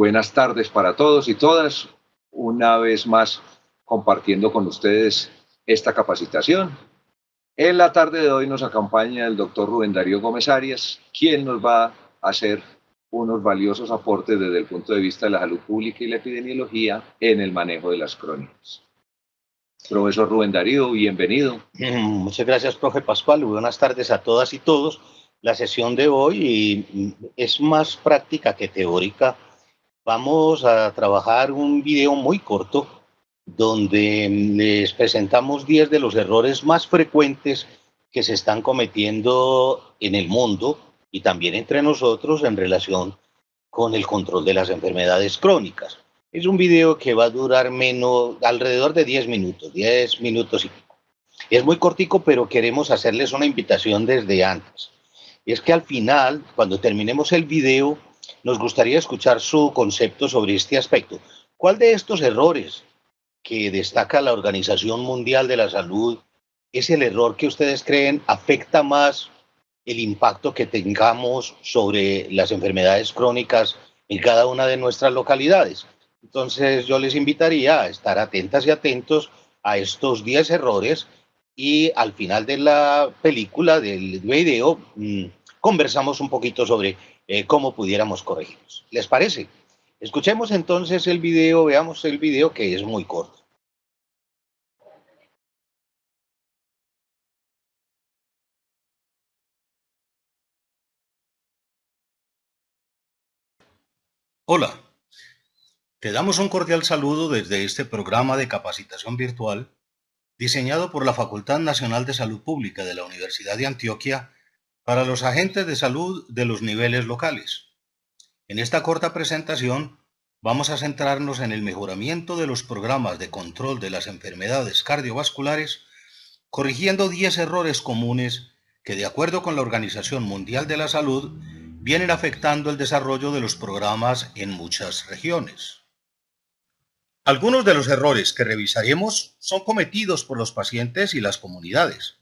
Buenas tardes para todos y todas. Una vez más compartiendo con ustedes esta capacitación. En la tarde de hoy nos acompaña el doctor Rubén Darío Gómez Arias, quien nos va a hacer unos valiosos aportes desde el punto de vista de la salud pública y la epidemiología en el manejo de las crónicas. Profesor Rubén Darío, bienvenido. Muchas gracias, profe Pascual. Buenas tardes a todas y todos. La sesión de hoy es más práctica que teórica. Vamos a trabajar un video muy corto donde les presentamos 10 de los errores más frecuentes que se están cometiendo en el mundo y también entre nosotros en relación con el control de las enfermedades crónicas. Es un video que va a durar alrededor de 10 minutos y pico. Es muy cortico, pero queremos hacerles una invitación desde antes. Y es que al final, cuando terminemos el video, nos gustaría escuchar su concepto sobre este aspecto. ¿Cuál de estos errores que destaca la Organización Mundial de la Salud es el error que ustedes creen afecta más el impacto que tengamos sobre las enfermedades crónicas en cada una de nuestras localidades? Entonces yo les invitaría a estar atentas y atentos a estos 10 errores y al final de la película, del video, conversamos un poquito sobre cómo pudiéramos corregirlos. ¿Les parece? Escuchemos entonces el video, veamos el video que es muy corto. Hola, te damos un cordial saludo desde este programa de capacitación virtual diseñado por la Facultad Nacional de Salud Pública de la Universidad de Antioquia para los agentes de salud de los niveles locales. En esta corta presentación vamos a centrarnos en el mejoramiento de los programas de control de las enfermedades cardiovasculares, corrigiendo 10 errores comunes que, de acuerdo con la Organización Mundial de la Salud, vienen afectando el desarrollo de los programas en muchas regiones. Algunos de los errores que revisaremos son cometidos por los pacientes y las comunidades.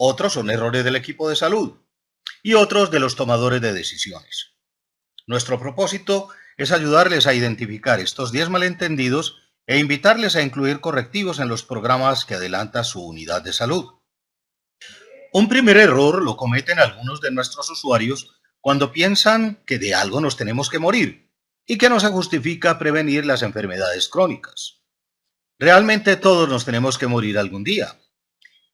Otros son errores del equipo de salud y otros de los tomadores de decisiones. Nuestro propósito es ayudarles a identificar estos 10 malentendidos e invitarles a incluir correctivos en los programas que adelanta su unidad de salud. Un primer error lo cometen algunos de nuestros usuarios cuando piensan que de algo nos tenemos que morir y que no se justifica prevenir las enfermedades crónicas. Realmente todos nos tenemos que morir algún día,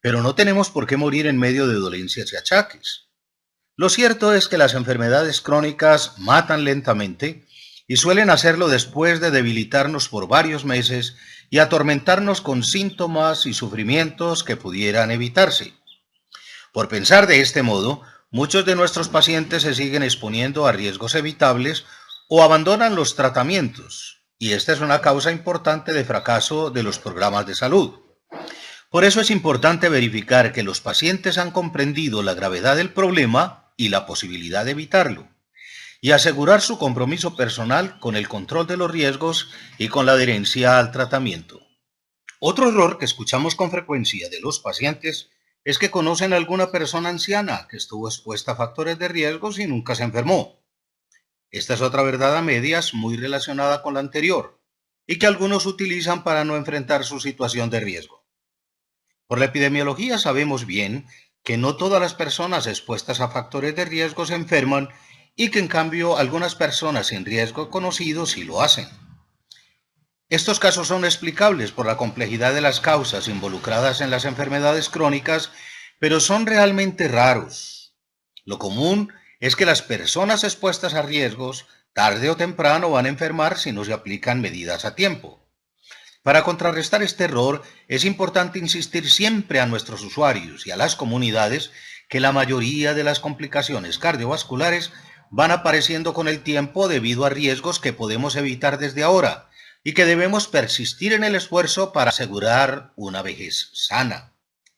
pero no tenemos por qué morir en medio de dolencias y achaques. Lo cierto es que las enfermedades crónicas matan lentamente y suelen hacerlo después de debilitarnos por varios meses y atormentarnos con síntomas y sufrimientos que pudieran evitarse. Por pensar de este modo, muchos de nuestros pacientes se siguen exponiendo a riesgos evitables o abandonan los tratamientos, y esta es una causa importante de fracaso de los programas de salud. Por eso es importante verificar que los pacientes han comprendido la gravedad del problema y la posibilidad de evitarlo, y asegurar su compromiso personal con el control de los riesgos y con la adherencia al tratamiento. Otro error que escuchamos con frecuencia de los pacientes es que conocen a alguna persona anciana que estuvo expuesta a factores de riesgos y nunca se enfermó. Esta es otra verdad a medias muy relacionada con la anterior y que algunos utilizan para no enfrentar su situación de riesgo. Por la epidemiología sabemos bien que no todas las personas expuestas a factores de riesgo se enferman y que en cambio algunas personas sin riesgo conocido sí lo hacen. Estos casos son explicables por la complejidad de las causas involucradas en las enfermedades crónicas, pero son realmente raros. Lo común es que las personas expuestas a riesgos tarde o temprano van a enfermar si no se aplican medidas a tiempo. Para contrarrestar este error, es importante insistir siempre a nuestros usuarios y a las comunidades que la mayoría de las complicaciones cardiovasculares van apareciendo con el tiempo debido a riesgos que podemos evitar desde ahora y que debemos persistir en el esfuerzo para asegurar una vejez sana.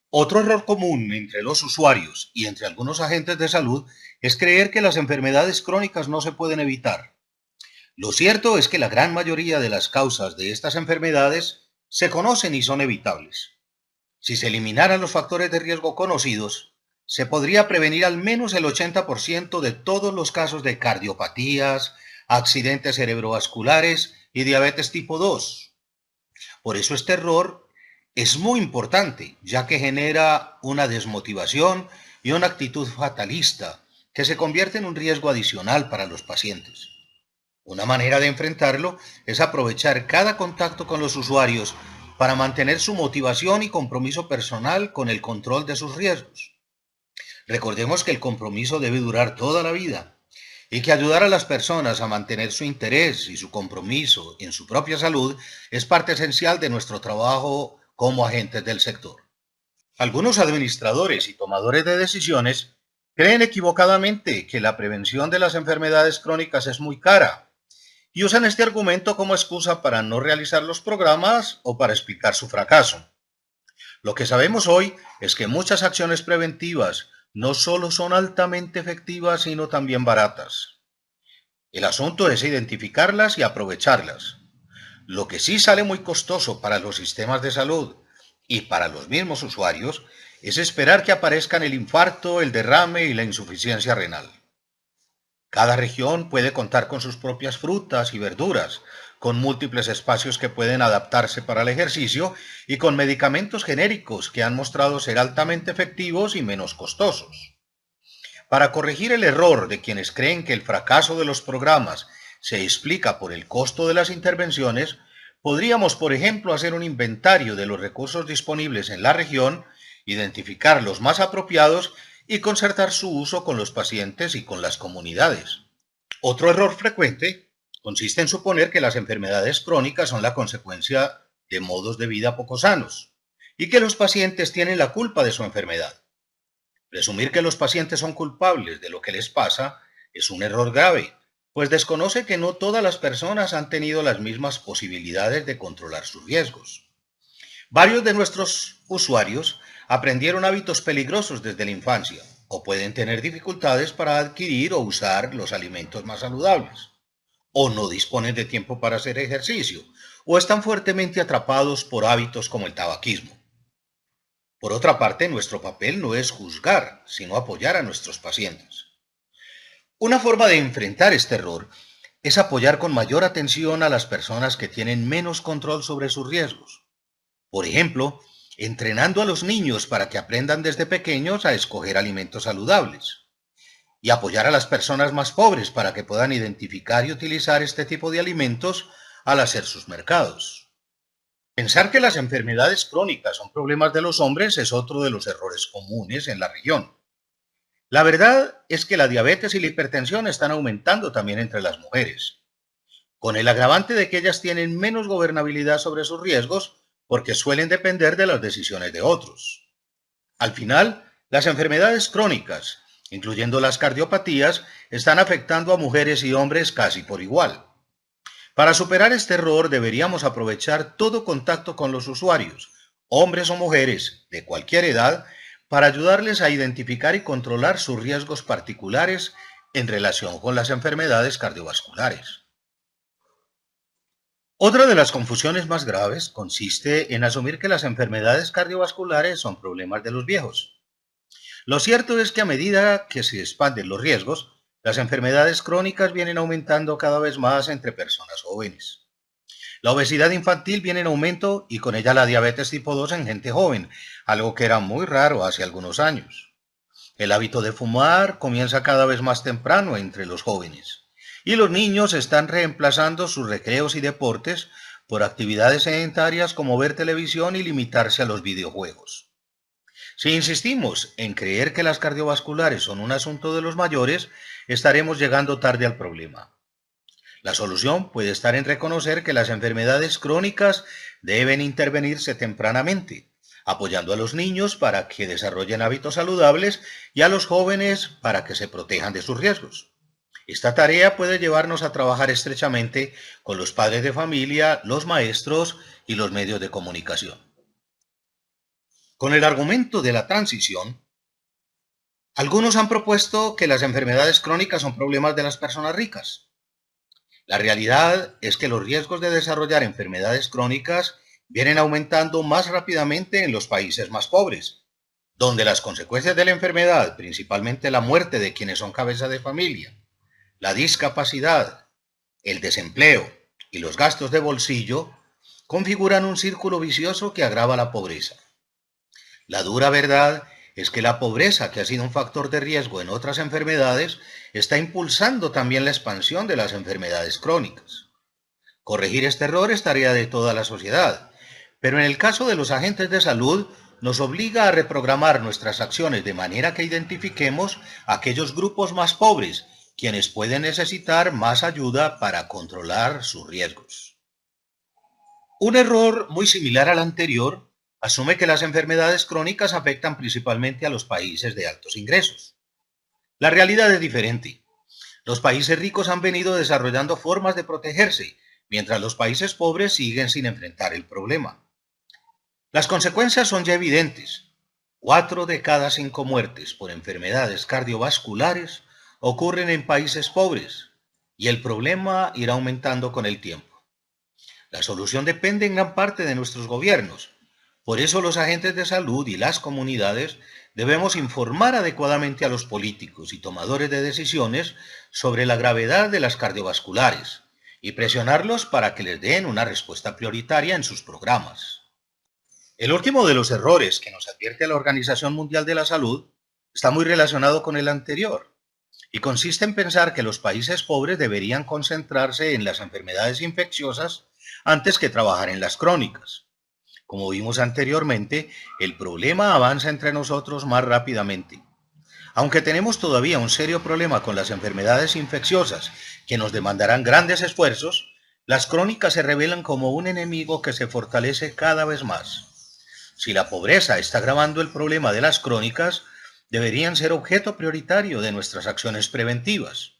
Otro error común entre los usuarios y entre algunos agentes de salud es creer que las enfermedades crónicas no se pueden evitar. Lo cierto es que la gran mayoría de las causas de estas enfermedades se conocen y son evitables. Si se eliminaran los factores de riesgo conocidos, se podría prevenir al menos el 80% de todos los casos de cardiopatías, accidentes cerebrovasculares y diabetes tipo 2. Por eso este error es muy importante, ya que genera una desmotivación y una actitud fatalista que se convierte en un riesgo adicional para los pacientes. Una manera de enfrentarlo es aprovechar cada contacto con los usuarios para mantener su motivación y compromiso personal con el control de sus riesgos. Recordemos que el compromiso debe durar toda la vida y que ayudar a las personas a mantener su interés y su compromiso en su propia salud es parte esencial de nuestro trabajo como agentes del sector. Algunos administradores y tomadores de decisiones creen equivocadamente que la prevención de las enfermedades crónicas es muy cara y usan este argumento como excusa para no realizar los programas o para explicar su fracaso. Lo que sabemos hoy es que muchas acciones preventivas no solo son altamente efectivas, sino también baratas. El asunto es identificarlas y aprovecharlas. Lo que sí sale muy costoso para los sistemas de salud y para los mismos usuarios es esperar que aparezcan el infarto, el derrame y la insuficiencia renal. Cada región puede contar con sus propias frutas y verduras, con múltiples espacios que pueden adaptarse para el ejercicio y con medicamentos genéricos que han mostrado ser altamente efectivos y menos costosos. Para corregir el error de quienes creen que el fracaso de los programas se explica por el costo de las intervenciones, podríamos, por ejemplo, hacer un inventario de los recursos disponibles en la región, identificar los más apropiados y concertar su uso con los pacientes y con las comunidades. Otro error frecuente consiste en suponer que las enfermedades crónicas son la consecuencia de modos de vida poco sanos y que los pacientes tienen la culpa de su enfermedad. Presumir que los pacientes son culpables de lo que les pasa es un error grave, pues desconoce que no todas las personas han tenido las mismas posibilidades de controlar sus riesgos. Varios de nuestros usuarios aprendieron hábitos peligrosos desde la infancia o pueden tener dificultades para adquirir o usar los alimentos más saludables, o no disponen de tiempo para hacer ejercicio, o están fuertemente atrapados por hábitos como el tabaquismo. Por otra parte, nuestro papel no es juzgar, sino apoyar a nuestros pacientes. Una forma de enfrentar este error es apoyar con mayor atención a las personas que tienen menos control sobre sus riesgos. Por ejemplo, entrenando a los niños para que aprendan desde pequeños a escoger alimentos saludables. Y apoyar a las personas más pobres para que puedan identificar y utilizar este tipo de alimentos al hacer sus mercados. Pensar que las enfermedades crónicas son problemas de los hombres es otro de los errores comunes en la región. La verdad es que la diabetes y la hipertensión están aumentando también entre las mujeres, con el agravante de que ellas tienen menos gobernabilidad sobre sus riesgos porque suelen depender de las decisiones de otros. Al final, las enfermedades crónicas, incluyendo las cardiopatías, están afectando a mujeres y hombres casi por igual. Para superar este error deberíamos aprovechar todo contacto con los usuarios, hombres o mujeres, de cualquier edad, para ayudarles a identificar y controlar sus riesgos particulares en relación con las enfermedades cardiovasculares. Otra de las confusiones más graves consiste en asumir que las enfermedades cardiovasculares son problemas de los viejos. Lo cierto es que a medida que se expanden los riesgos, las enfermedades crónicas vienen aumentando cada vez más entre personas jóvenes. La obesidad infantil viene en aumento y con ella la diabetes tipo 2 en gente joven, algo que era muy raro hace algunos años. El hábito de fumar comienza cada vez más temprano entre los jóvenes y los niños están reemplazando sus recreos y deportes por actividades sedentarias como ver televisión y limitarse a los videojuegos. Si insistimos en creer que las cardiovasculares son un asunto de los mayores, estaremos llegando tarde al problema. La solución puede estar en reconocer que las enfermedades crónicas deben intervenirse tempranamente, apoyando a los niños para que desarrollen hábitos saludables y a los jóvenes para que se protejan de sus riesgos. Esta tarea puede llevarnos a trabajar estrechamente con los padres de familia, los maestros y los medios de comunicación. Con el argumento de la transición, algunos han propuesto que las enfermedades crónicas son problemas de las personas ricas. La realidad es que los riesgos de desarrollar enfermedades crónicas vienen aumentando más rápidamente en los países más pobres, donde las consecuencias de la enfermedad, principalmente la muerte de quienes son cabeza de familia, la discapacidad el desempleo y los gastos de bolsillo configuran un círculo vicioso que agrava la pobreza. La dura verdad es que la pobreza, que ha sido un factor de riesgo en otras enfermedades, está impulsando también la expansión de las enfermedades crónicas. Corregir este error es tarea de toda la sociedad, pero en el caso de los agentes de salud nos obliga a reprogramar nuestras acciones de manera que identifiquemos aquellos grupos más pobres, quienes pueden necesitar más ayuda para controlar sus riesgos. Un error muy similar al anterior asume que las enfermedades crónicas afectan principalmente a los países de altos ingresos. La realidad es diferente. Los países ricos han venido desarrollando formas de protegerse, mientras los países pobres siguen sin enfrentar el problema. Las consecuencias son ya evidentes. 4 de cada 5 muertes por enfermedades cardiovasculares ocurren en países pobres, y el problema irá aumentando con el tiempo. La solución depende en gran parte de nuestros gobiernos. Por eso los agentes de salud y las comunidades debemos informar adecuadamente a los políticos y tomadores de decisiones sobre la gravedad de las cardiovasculares y presionarlos para que les den una respuesta prioritaria en sus programas. El último de los errores que nos advierte la Organización Mundial de la Salud está muy relacionado con el anterior y consiste en pensar que los países pobres deberían concentrarse en las enfermedades infecciosas antes que trabajar en las crónicas. Como vimos anteriormente, el problema avanza entre nosotros más rápidamente. Aunque tenemos todavía un serio problema con las enfermedades infecciosas que nos demandarán grandes esfuerzos, las crónicas se revelan como un enemigo que se fortalece cada vez más. Si la pobreza está agravando el problema de las crónicas, deberían ser objeto prioritario de nuestras acciones preventivas.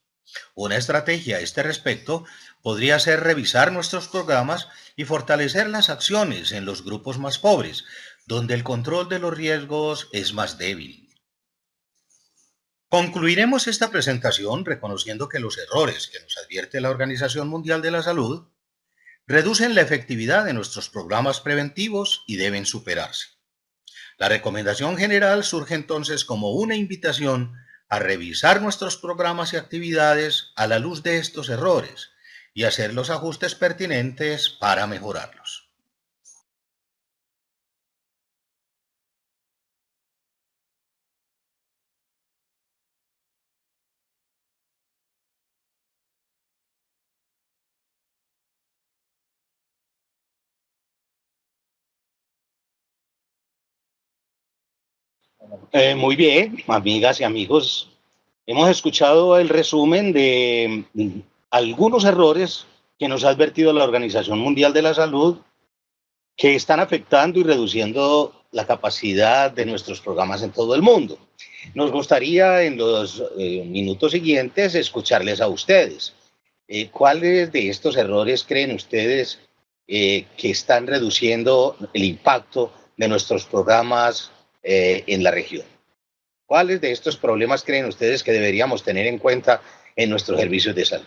Una estrategia a este respecto podría ser revisar nuestros programas y fortalecer las acciones en los grupos más pobres, donde el control de los riesgos es más débil. Concluiremos esta presentación reconociendo que los errores que nos advierte la Organización Mundial de la Salud reducen la efectividad de nuestros programas preventivos y deben superarse. La recomendación general surge entonces como una invitación a revisar nuestros programas y actividades a la luz de estos errores y hacer los ajustes pertinentes para mejorarlos. Muy bien, amigas y amigos. Hemos escuchado el resumen de algunos errores que nos ha advertido la Organización Mundial de la Salud que están afectando y reduciendo la capacidad de nuestros programas en todo el mundo. Nos gustaría en los minutos siguientes escucharles a ustedes. ¿Cuáles de estos errores creen ustedes que están reduciendo el impacto de nuestros programas en la región? ¿Cuáles de estos problemas creen ustedes que deberíamos tener en cuenta en nuestros servicios de salud?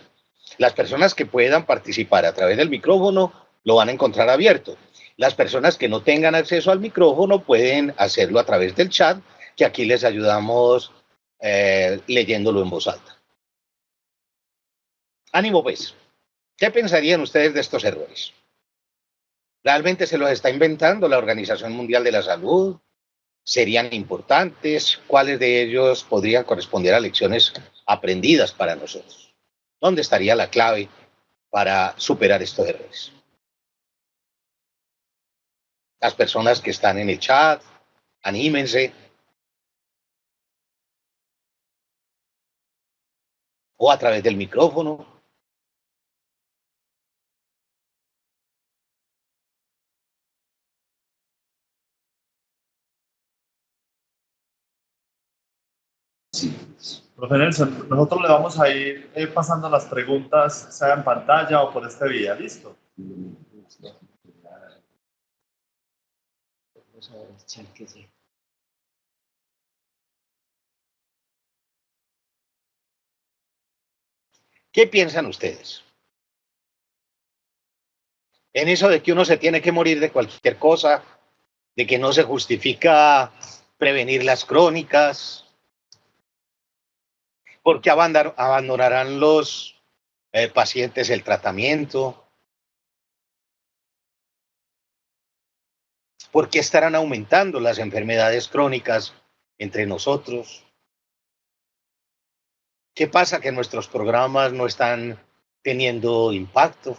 Las personas que puedan participar a través del micrófono lo van a encontrar abierto. Las personas que no tengan acceso al micrófono pueden hacerlo a través del chat, que aquí les ayudamos leyéndolo en voz alta. Ánimo pues. ¿Qué pensarían ustedes de estos errores? ¿Realmente se los está inventando la Organización Mundial de la Salud? ¿Serían importantes? ¿Cuáles de ellos podrían corresponder a lecciones aprendidas para nosotros? ¿Dónde estaría la clave para superar estos errores? Las personas que están en el chat, anímense. O a través del micrófono. Sí. Profe Nelson, nosotros le vamos a ir pasando las preguntas, sea en pantalla o por este vía, ¿listo? ¿Qué piensan ustedes? En eso de que uno se tiene que morir de cualquier cosa, de que no se justifica prevenir las crónicas, porque abandonarán los pacientes el tratamiento. ¿Por qué estarán aumentando las enfermedades crónicas entre nosotros? ¿Qué pasa que nuestros programas no están teniendo impacto?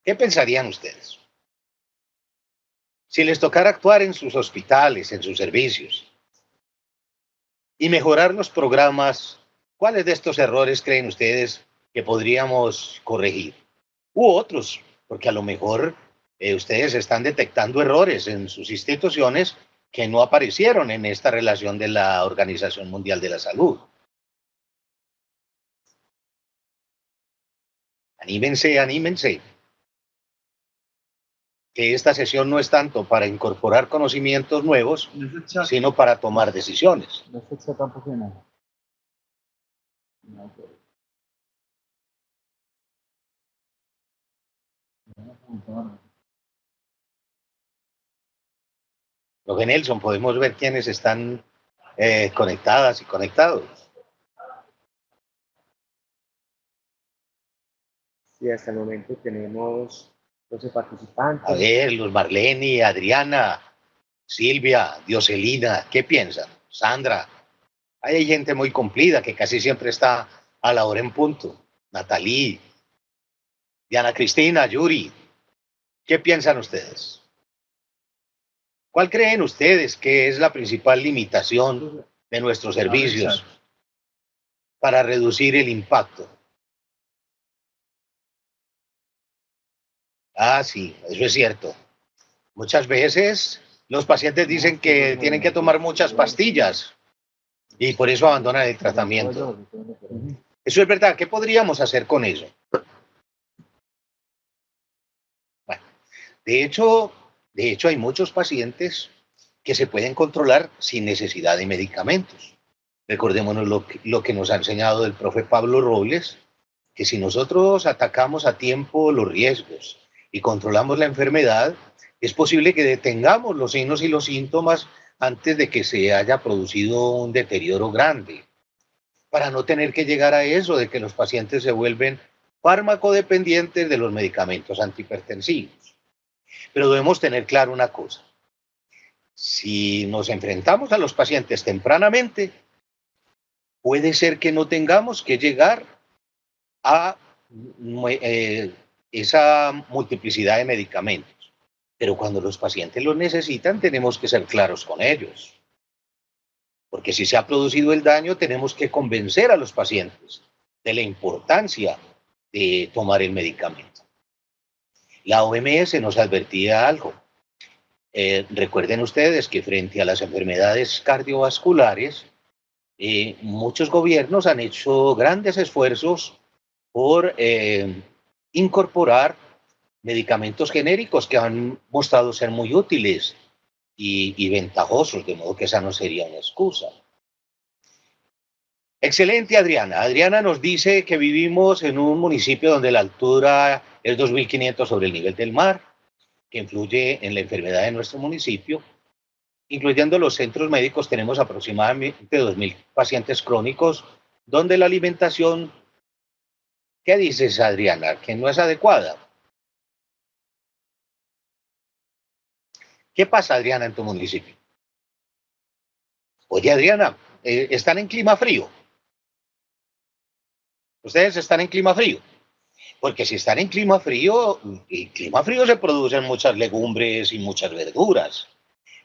¿Qué pensarían ustedes? Si les tocara actuar en sus hospitales, en sus servicios, y mejorar los programas, ¿cuáles de estos errores creen ustedes que podríamos corregir? U otros, porque a lo mejor ustedes están detectando errores en sus instituciones que no aparecieron en esta relación de la Organización Mundial de la Salud. Anímense, anímense. Que esta sesión no es tanto para incorporar conocimientos nuevos, sino para tomar decisiones. Lo que Nelson, podemos ver quiénes están conectadas y conectados. Sí, hasta el momento tenemos 12 participantes. A ver, Luz Marlene, Adriana, Silvia, Dioselina, ¿qué piensan? Sandra, hay gente muy cumplida que casi siempre está a la hora en punto. Natalí, Diana Cristina, Yuri, ¿qué piensan ustedes? ¿Cuál creen ustedes que es la principal limitación de nuestros servicios para reducir el impacto? Ah, sí, eso es cierto. Muchas veces los pacientes dicen que tienen que tomar muchas pastillas y por eso abandonan el tratamiento. Eso es verdad. ¿Qué podríamos hacer con eso? Bueno, de hecho hay muchos pacientes que se pueden controlar sin necesidad de medicamentos. Recordémonos lo que nos ha enseñado el profe Pablo Robles, que si nosotros atacamos a tiempo los riesgos y controlamos la enfermedad, es posible que detengamos los signos y los síntomas antes de que se haya producido un deterioro grande, para no tener que llegar a eso de que los pacientes se vuelven farmacodependientes de los medicamentos antihipertensivos. Pero debemos tener claro una cosa: si nos enfrentamos a los pacientes tempranamente, puede ser que no tengamos que llegar a esa multiplicidad de medicamentos. Pero cuando los pacientes los necesitan, tenemos que ser claros con ellos. Porque si se ha producido el daño, tenemos que convencer a los pacientes de la importancia de tomar el medicamento. La OMS nos advertía algo. Recuerden ustedes que frente a las enfermedades cardiovasculares, muchos gobiernos han hecho grandes esfuerzos por incorporar medicamentos genéricos que han mostrado ser muy útiles y ventajosos, de modo que esa no sería una excusa. Excelente, Adriana. Adriana nos dice que vivimos en un municipio donde la altura es 2.500 sobre el nivel del mar, que influye en la enfermedad de nuestro municipio. Incluyendo los centros médicos, tenemos aproximadamente 2.000 pacientes crónicos, donde la alimentación, ¿qué dices, Adriana? Que no es adecuada. ¿Qué pasa, Adriana, en tu municipio? Oye, Adriana, ¿están en clima frío? ¿Ustedes están en clima frío? Porque si están en clima frío se producen muchas legumbres y muchas verduras.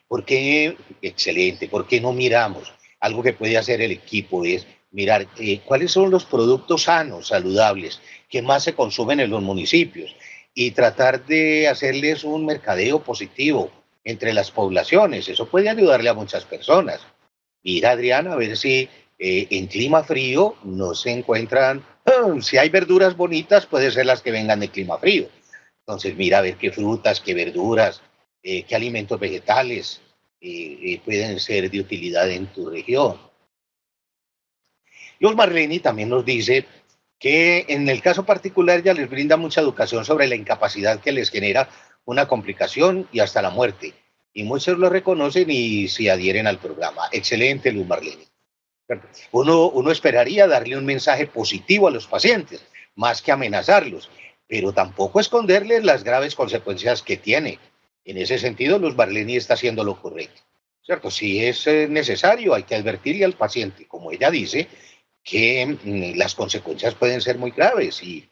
¿Por qué? Excelente. ¿Por qué no miramos? Algo que puede hacer el equipo es mirar cuáles son los productos sanos, saludables, que más se consumen en los municipios y tratar de hacerles un mercadeo positivo entre las poblaciones. Eso puede ayudarle a muchas personas. Mira, Adriana, a ver si en clima frío no se encuentran, si hay verduras bonitas, puede ser las que vengan de clima frío. Entonces mira a ver qué frutas, qué verduras, qué alimentos vegetales pueden ser de utilidad en tu región. Luz Marlene también nos dice que en el caso particular ya les brinda mucha educación sobre la incapacidad que les genera una complicación y hasta la muerte. y muchos lo reconocen y se adhieren al programa. Excelente, Luz Marlene. Uno esperaría darle un mensaje positivo a los pacientes, más que amenazarlos, pero tampoco esconderles las graves consecuencias que tiene. En ese sentido, Luz Marlene está haciendo lo correcto, ¿cierto? Si es necesario, hay que advertirle al paciente, como ella dice, que las consecuencias pueden ser muy graves y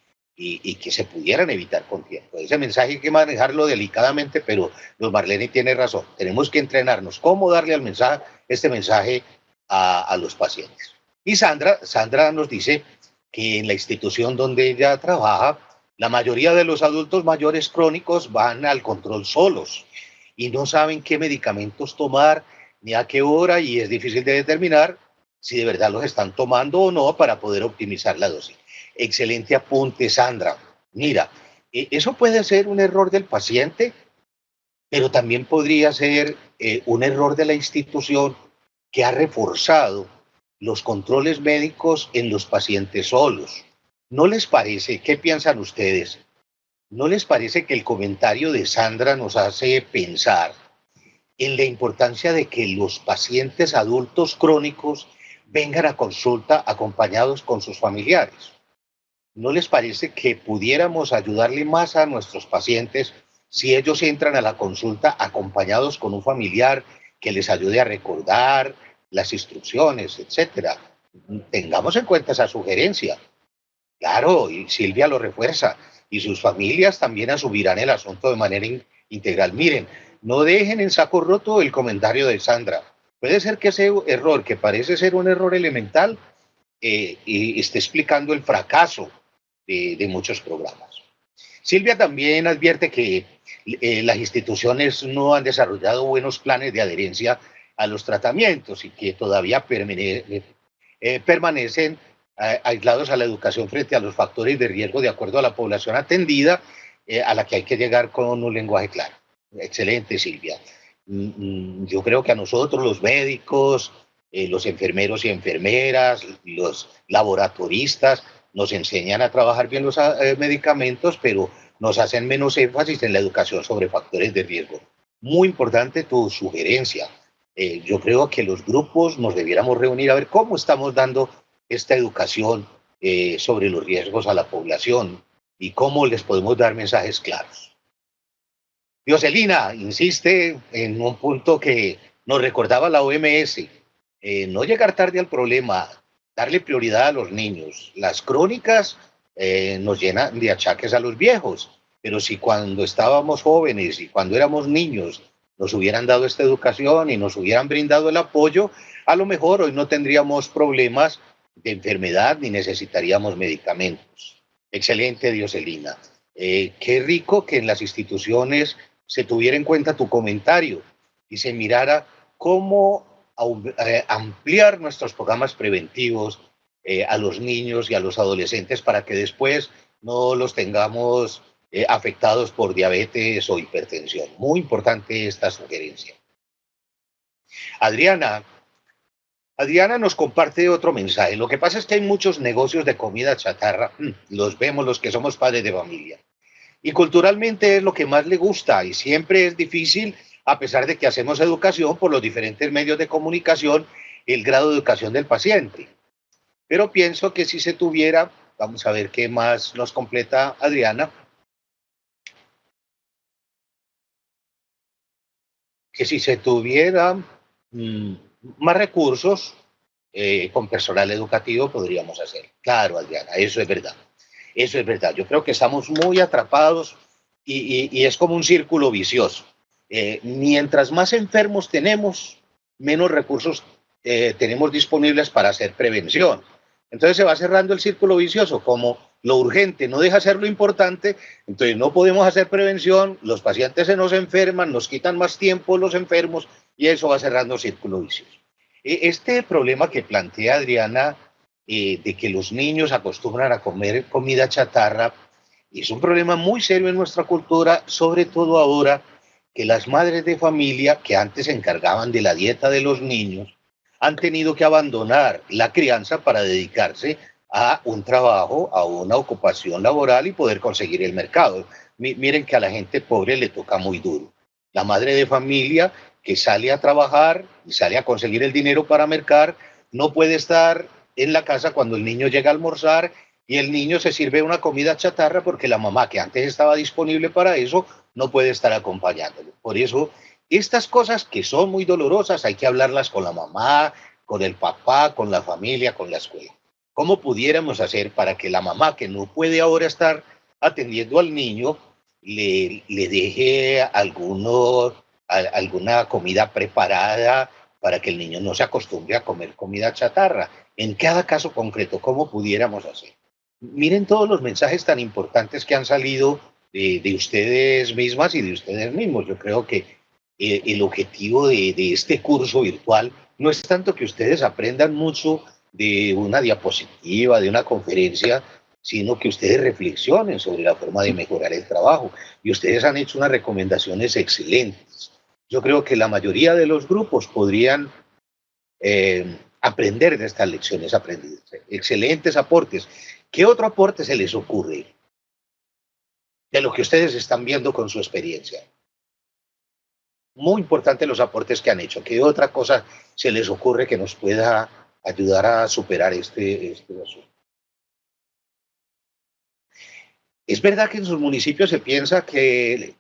que se pudieran evitar con tiempo. Ese mensaje hay que manejarlo delicadamente, pero Luz Marlene tiene razón. Tenemos que entrenarnos cómo darle este mensaje a los pacientes. Y Sandra nos dice que en la institución donde ella trabaja, la mayoría de los adultos mayores crónicos van al control solos y no saben qué medicamentos tomar ni a qué hora, y es difícil de determinar si de verdad los están tomando o no para poder optimizar la dosis. Excelente apunte, Sandra. Mira, eso puede ser un error del paciente, pero también podría ser un error de la institución que ha reforzado los controles médicos en los pacientes solos. ¿No les parece? ¿Qué piensan ustedes? ¿No les parece que el comentario de Sandra nos hace pensar en la importancia de que los pacientes adultos crónicos vengan a consulta acompañados con sus familiares? ¿No les parece que pudiéramos ayudarle más a nuestros pacientes si ellos entran a la consulta acompañados con un familiar que les ayude a recordar las instrucciones, etcétera? Tengamos en cuenta esa sugerencia. Claro, y Silvia lo refuerza, y sus familias también asumirán el asunto de manera integral. Miren, no dejen en saco roto el comentario de Sandra. Puede ser que ese error, que parece ser un error elemental, y esté explicando el fracaso de muchos programas. Silvia también advierte que las instituciones no han desarrollado buenos planes de adherencia a los tratamientos y que todavía permanecen aislados a la educación frente a los factores de riesgo de acuerdo a la población atendida, a la que hay que llegar con un lenguaje claro. Excelente, Silvia. Yo creo que a nosotros, los médicos, los enfermeros y enfermeras, los laboratoristas, nos enseñan a trabajar bien los medicamentos, pero nos hacen menos énfasis en la educación sobre factores de riesgo. Muy importante tu sugerencia. Yo creo que los grupos nos debiéramos reunir a ver cómo estamos dando esta educación sobre los riesgos a la población y cómo les podemos dar mensajes claros. Dioselina insiste en un punto que nos recordaba la OMS, no llegar tarde al problema, darle prioridad a los niños. Las crónicas nos llenan de achaques a los viejos, pero si cuando estábamos jóvenes y cuando éramos niños nos hubieran dado esta educación y nos hubieran brindado el apoyo, a lo mejor hoy no tendríamos problemas de enfermedad ni necesitaríamos medicamentos. Excelente, Dioselina. Qué rico que en las instituciones se tuviera en cuenta tu comentario y se mirara cómo ampliar nuestros programas preventivos a los niños y a los adolescentes para que después no los tengamos afectados por diabetes o hipertensión. Muy importante esta sugerencia. Adriana nos comparte otro mensaje. Lo que pasa es que hay muchos negocios de comida chatarra, los vemos los que somos padres de familia, y culturalmente es lo que más le gusta y siempre es difícil, a pesar de que hacemos educación por los diferentes medios de comunicación, el grado de educación del paciente. Pero pienso que si se tuviera, vamos a ver qué más nos completa Adriana, que si se tuviera más recursos con personal educativo podríamos hacer. Claro, Adriana, eso es verdad. Eso es verdad. Yo creo que estamos muy atrapados y es como un círculo vicioso. Mientras más enfermos tenemos, menos recursos tenemos disponibles para hacer prevención. Entonces se va cerrando el círculo vicioso. Como lo urgente no deja ser lo importante, entonces no podemos hacer prevención, los pacientes se nos enferman, nos quitan más tiempo los enfermos y eso va cerrando el círculo vicioso. Este problema que plantea Adriana de que los niños acostumbran a comer comida chatarra es un problema muy serio en nuestra cultura, sobre todo ahora que las madres de familia que antes se encargaban de la dieta de los niños han tenido que abandonar la crianza para dedicarse a un trabajo, a una ocupación laboral y poder conseguir el mercado. Miren que a la gente pobre le toca muy duro. La madre de familia que sale a trabajar y sale a conseguir el dinero para mercar, no puede estar en la casa cuando el niño llega a almorzar y el niño se sirve una comida chatarra porque la mamá, que antes estaba disponible para eso, no puede estar acompañándolo. Por eso, estas cosas que son muy dolorosas hay que hablarlas con la mamá, con el papá, con la familia, con la escuela. ¿Cómo pudiéramos hacer para que la mamá, que no puede ahora estar atendiendo al niño, le deje alguna comida preparada para que el niño no se acostumbre a comer comida chatarra? En cada caso concreto, ¿cómo pudiéramos hacer? Miren todos los mensajes tan importantes que han salido de ustedes mismas y de ustedes mismos. Yo creo que el objetivo de este curso virtual no es tanto que ustedes aprendan mucho de una diapositiva, de una conferencia, sino que ustedes reflexionen sobre la forma de mejorar el trabajo. Y ustedes han hecho unas recomendaciones excelentes. Yo creo que la mayoría de los grupos podrían aprender de estas lecciones aprendidas. Excelentes aportes. ¿Qué otro aporte se les ocurre de lo que ustedes están viendo con su experiencia? Muy importante los aportes que han hecho. ¿Qué otra cosa se les ocurre que nos pueda ayudar a superar este asunto? Es verdad que en sus municipios se piensa que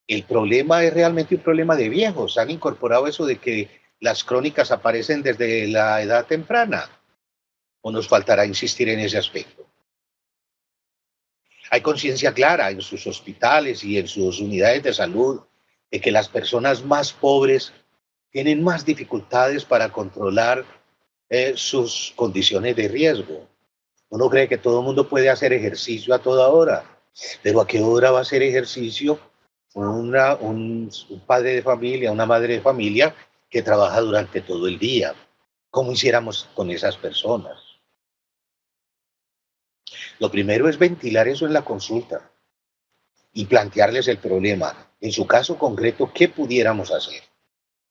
el problema es realmente un problema de viejos. Han incorporado eso de que las crónicas aparecen desde la edad temprana. ¿O nos faltará insistir en ese aspecto? Hay conciencia clara en sus hospitales y en sus unidades de salud de que las personas más pobres tienen más dificultades para controlar sus condiciones de riesgo. Uno cree que todo el mundo puede hacer ejercicio a toda hora, pero ¿a qué hora va a hacer ejercicio un padre de familia, una madre de familia que trabaja durante todo el día? ¿Cómo hiciéramos con esas personas? Lo primero es ventilar eso en la consulta y plantearles el problema. En su caso concreto, ¿qué pudiéramos hacer?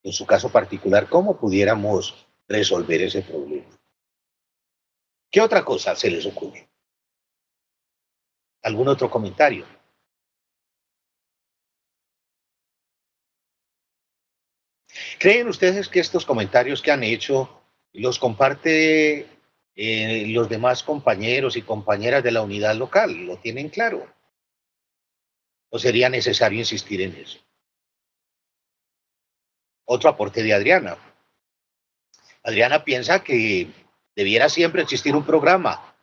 En su caso particular, ¿cómo pudiéramos resolver ese problema? ¿Qué otra cosa se les ocurre? ¿Algún otro comentario? ¿Creen ustedes que estos comentarios que han hecho los comparte los demás compañeros y compañeras de la unidad local? ¿Lo tienen claro? ¿O sería necesario insistir en eso? Otro aporte de Adriana. Adriana piensa que debiera siempre existir un programa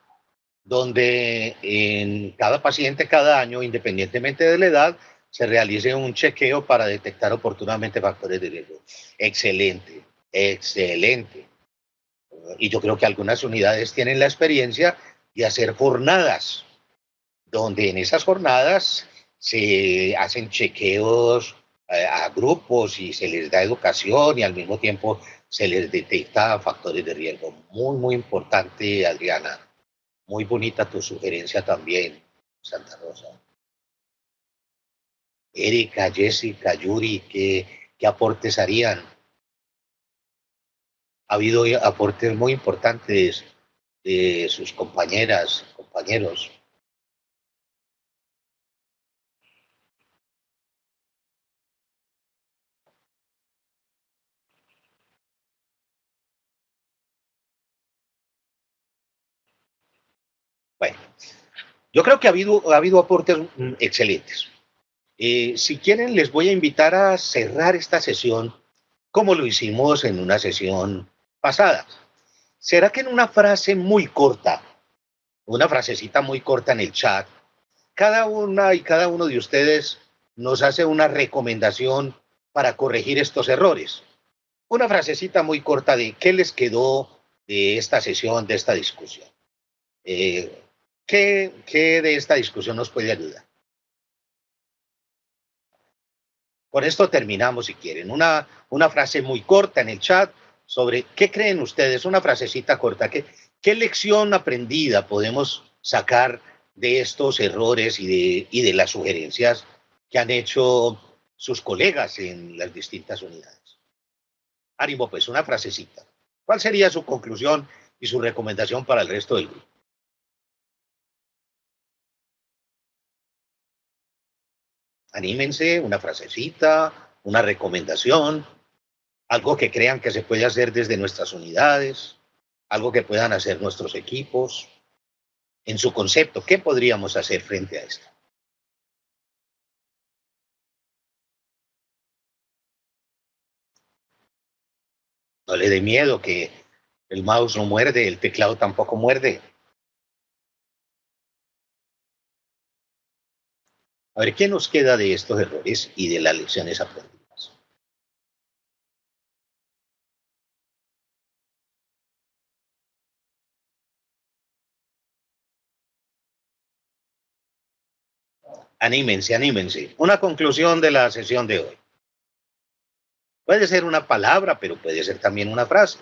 donde en cada paciente cada año, independientemente de la edad, se realice un chequeo para detectar oportunamente factores de riesgo. Excelente, excelente. Y yo creo que algunas unidades tienen la experiencia de hacer jornadas, donde en esas jornadas se hacen chequeos a grupos y se les da educación y al mismo tiempo se les detecta factores de riesgo. Muy, muy importante, Adriana. Muy bonita tu sugerencia también, Santa Rosa. Erika, Jessica, Yuri, ¿qué aportes harían? Ha habido aportes muy importantes de sus compañeras, compañeros. Bueno, yo creo que ha habido aportes excelentes. Si quieren, les voy a invitar a cerrar esta sesión como lo hicimos en una sesión pasada. ¿Será que en una frase muy corta, una frasecita muy corta en el chat, cada una y cada uno de ustedes nos hace una recomendación para corregir estos errores? Una frasecita muy corta de qué les quedó de esta sesión, de esta discusión. ¿Qué de esta discusión nos puede ayudar? Con esto terminamos, si quieren. Una frase muy corta en el chat sobre qué creen ustedes, una frasecita corta. ¿Qué lección aprendida podemos sacar de estos errores y de las sugerencias que han hecho sus colegas en las distintas unidades? Ánimo, pues, una frasecita. ¿Cuál sería su conclusión y su recomendación para el resto del grupo? Anímense, una frasecita, una recomendación, algo que crean que se puede hacer desde nuestras unidades, algo que puedan hacer nuestros equipos. En su concepto, ¿qué podríamos hacer frente a esto? No le dé miedo, que el mouse no muerde, el teclado tampoco muerde. A ver, ¿qué nos queda de estos errores y de las lecciones aprendidas? Anímense, anímense. Una conclusión de la sesión de hoy. Puede ser una palabra, pero puede ser también una frase.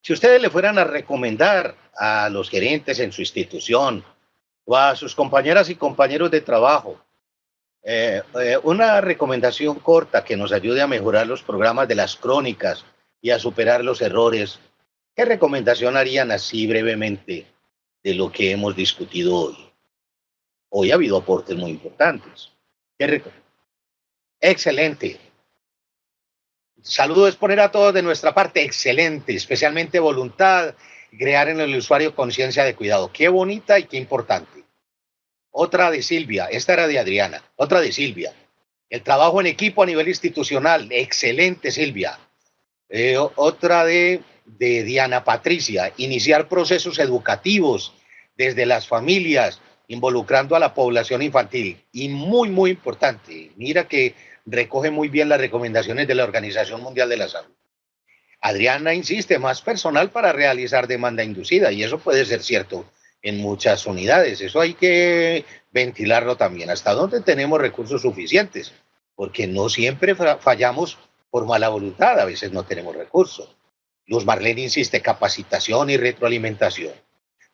Si ustedes le fueran a recomendar a los gerentes en su institución o a sus compañeras y compañeros de trabajo una recomendación corta que nos ayude a mejorar los programas de las crónicas y a superar los errores, ¿qué recomendación harían así brevemente de lo que hemos discutido hoy? Hoy ha habido aportes muy importantes. Excelente. Saludo es poner a todos de nuestra parte, excelente, especialmente voluntad, crear en el usuario conciencia de cuidado. Qué bonita y qué importante. Otra de Silvia, esta era de Adriana, otra de Silvia. El trabajo en equipo a nivel institucional, excelente Silvia. Otra de Diana Patricia, iniciar procesos educativos desde las familias, involucrando a la población infantil. Y muy, muy importante, mira que recoge muy bien las recomendaciones de la Organización Mundial de la Salud. Adriana insiste, más personal para realizar demanda inducida, y eso puede ser cierto en muchas unidades. Eso hay que ventilarlo también. ¿Hasta dónde tenemos recursos suficientes? Porque no siempre fallamos por mala voluntad, a veces no tenemos recursos. Luz Marlene insiste, capacitación y retroalimentación.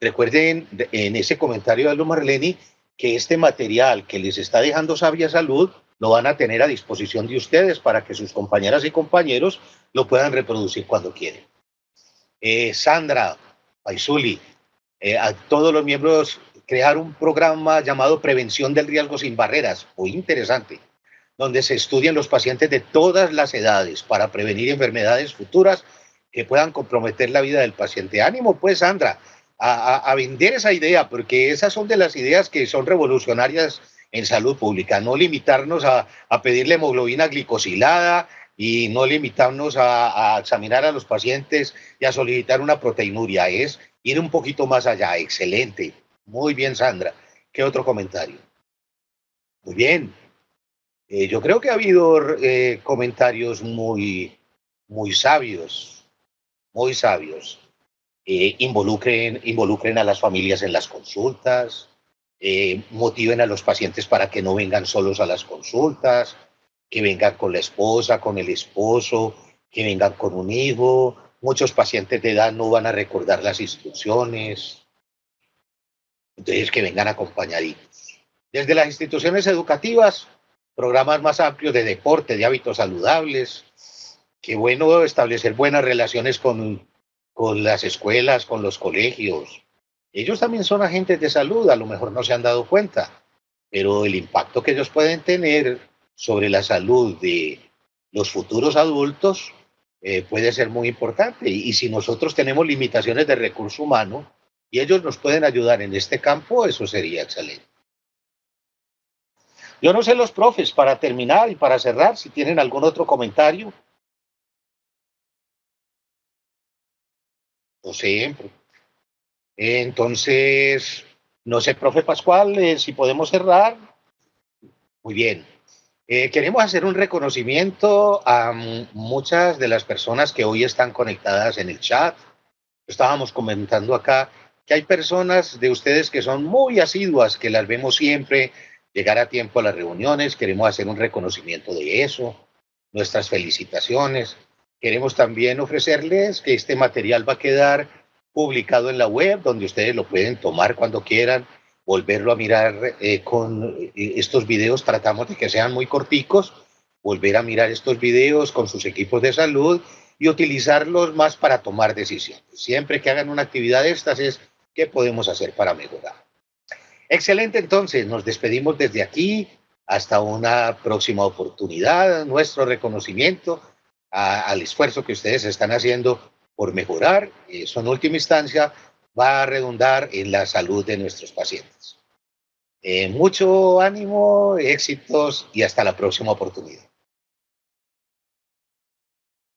Recuerden en ese comentario de Luz Marlene que este material que les está dejando Sabia Salud lo van a tener a disposición de ustedes para que sus compañeras y compañeros lo puedan reproducir cuando quieren. Sandra Paisuli, a todos los miembros, crear un programa llamado Prevención del Riesgo sin Barreras, muy interesante, donde se estudian los pacientes de todas las edades para prevenir enfermedades futuras que puedan comprometer la vida del paciente. Ánimo, pues, Sandra, a vender esa idea, porque esas son de las ideas que son revolucionarias en salud pública. No limitarnos a pedirle hemoglobina glicosilada y no limitarnos a examinar a los pacientes y a solicitar una proteinuria. Es ir un poquito más allá. Excelente. Muy bien, Sandra. ¿Qué otro comentario? Muy bien. Yo creo que ha habido comentarios muy sabios, muy sabios. Involucren a las familias en las consultas, motiven a los pacientes para que no vengan solos a las consultas, que vengan con la esposa, con el esposo, que vengan con un hijo. Muchos pacientes de edad no van a recordar las instrucciones, entonces que vengan acompañaditos. Desde las instituciones educativas, programas más amplios de deporte, de hábitos saludables. Qué bueno establecer buenas relaciones con las escuelas, con los colegios. Ellos también son agentes de salud, a lo mejor no se han dado cuenta, pero el impacto que ellos pueden tener sobre la salud de los futuros adultos puede ser muy importante. Y si nosotros tenemos limitaciones de recurso humano y ellos nos pueden ayudar en este campo, eso sería excelente. Yo no sé los profes, para terminar y para cerrar, si tienen algún otro comentario. No sé. Entonces, no sé, profe Pascual, si podemos cerrar. Muy bien. Queremos hacer un reconocimiento a muchas de las personas que hoy están conectadas en el chat. Estábamos comentando acá que hay personas de ustedes que son muy asiduas, que las vemos siempre llegar a tiempo a las reuniones. Queremos hacer un reconocimiento de eso, nuestras felicitaciones. Queremos también ofrecerles que este material va a quedar publicado en la web, donde ustedes lo pueden tomar cuando quieran, volverlo a mirar con estos videos. Tratamos de que sean muy corticos, volver a mirar estos videos con sus equipos de salud y utilizarlos más para tomar decisiones. Siempre que hagan una actividad de estas es qué podemos hacer para mejorar. Excelente, entonces, nos despedimos desde aquí hasta una próxima oportunidad. Nuestro reconocimiento al esfuerzo que ustedes están haciendo por mejorar. Eso en última instancia va a redundar en la salud de nuestros pacientes. Mucho ánimo, éxitos y hasta la próxima oportunidad.